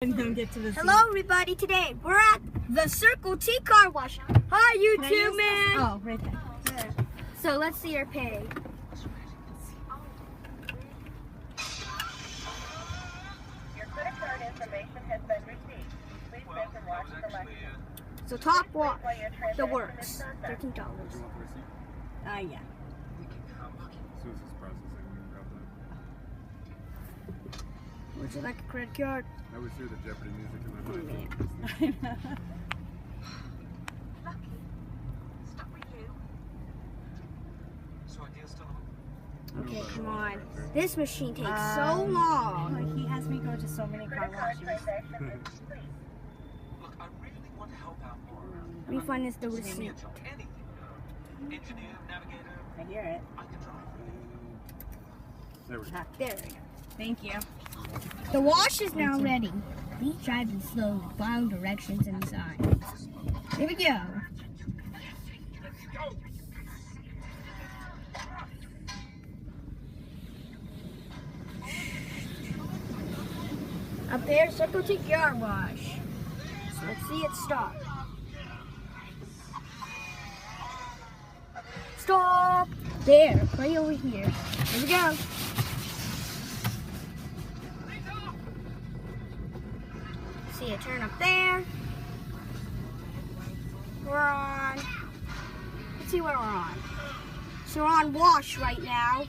And then get to the Hello, everybody. Today we're at the Circle T car wash. Hi, YouTube man. Oh, right there. So let's see your pay. Your credit card information has been received. Please make a wash selection. So top wash, the works, $13. Yeah. Susan's processing. We can grab that. Would you like a credit card? I always hear the Jeopardy music in my mind. Lucky. Stuck with you. So idea's still on. Okay, come on. This machine takes so Oh, long. he has me go to so many car Credit card washes. transaction is complete. Look, I really want to help out more. Refund is the Just give me a receipt. job, anything. Engineer, navigator, I hear it. I can drive. There we go. There we go. Thank you. The wash is now ready. Please drive in slow, following directions and signs. Here we go. Up there, Circle T car wash. So let's see it start. Stop! There, right over here. Here we go. See it turn up there. We're on. Let's see where we're on. So we're on wash right now.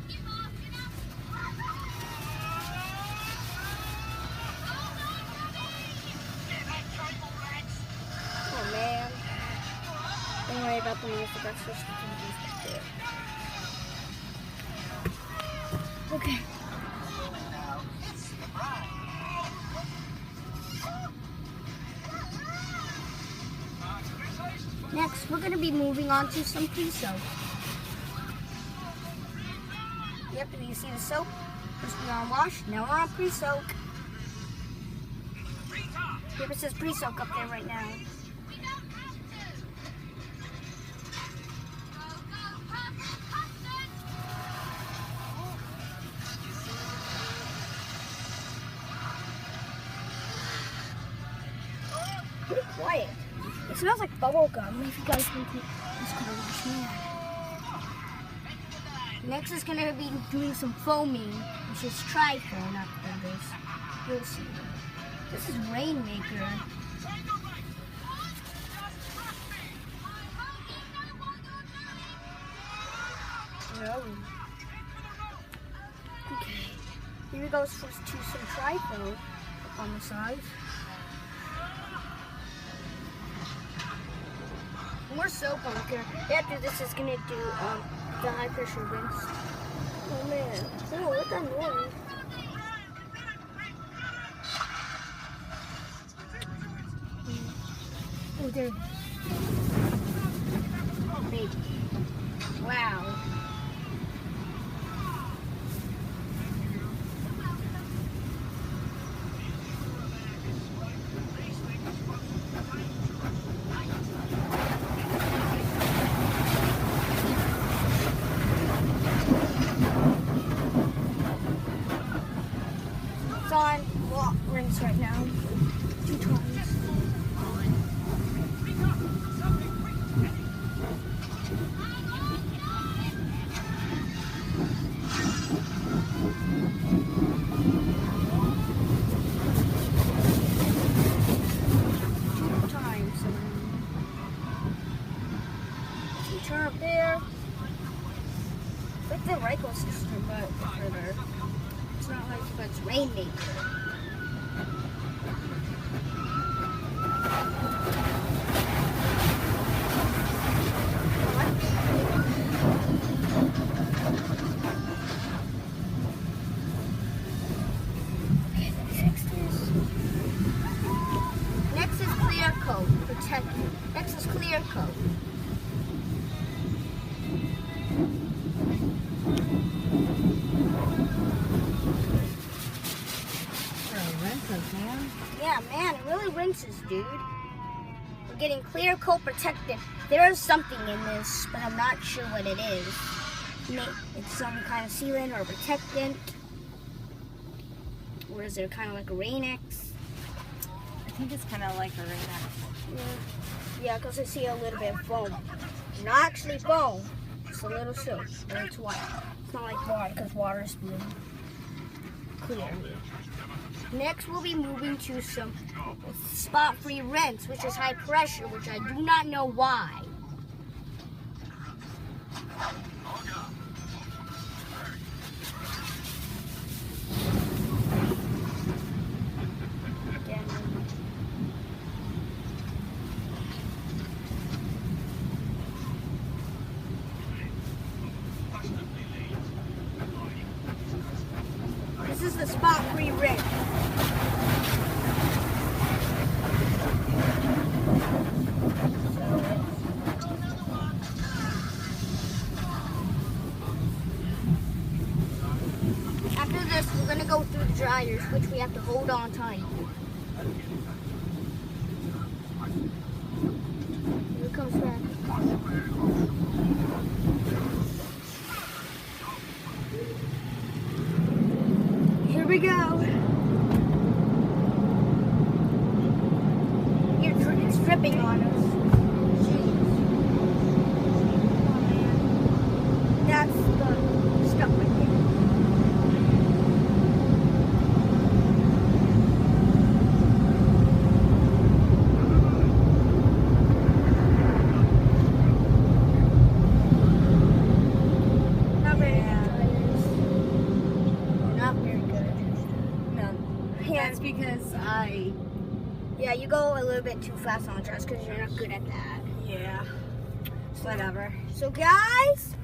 Oh man. Don't worry about the music, that's just the TV's back there. Okay. Next, we're going to be moving on to some pre-soak. Yep, and you see the soap? First we're on wash, now we're on pre-soak. Yep, it says pre-soak up there right now. Pretty quiet. It smells like bubble gum. If you guys can take this car wash now. Next is gonna be doing some foaming, which is tri-foam, not this. You'll see. This is Rainmaker. Oh. Okay. Here we go first to some tri-foam up on the sides. More soap on here. After this is gonna do the high pressure rinse. Oh man. Oh, what's that noise? Oh, there. Baby. Wow. It's on rinse right now. 2 times. Turn up there. It's like the Reichel system, but further. It's not like it's Rainmaker. Okay, fix this. Next is clear coat. Protect. Next is clear coat. Man. Yeah, man, it really rinses, dude. We're getting clear coat protectant. There is something in this, but I'm not sure what it is. It's some kind of sealant or protectant. Or is it kind of like a Rain-X? think it's kind of like a rain. Yeah, because I see a little bit of foam. Not actually foam. It's a little soap, and it's white. It's not like water, because water is blue. Clear. Next, we'll be moving to some spot-free rents, which is high pressure, which I do not know why. This is the spot-free rent. After this, we're going to go through the dryers, which we have to hold on tight. Here it comes back. Here we go. It's dripping on us. Jeez. Oh man. That's the stuff right there. Not very good. Not very good. No. That's because Yeah, you go a little bit too fast on the dress because you're not good at that. yeah. Whatever. So guys,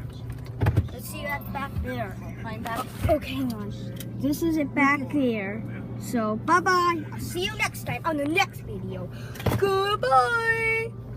let's see you at back there. Climb back. Okay, hang on. This is it back there. So bye-bye. I'll see you next time on the next video. Goodbye.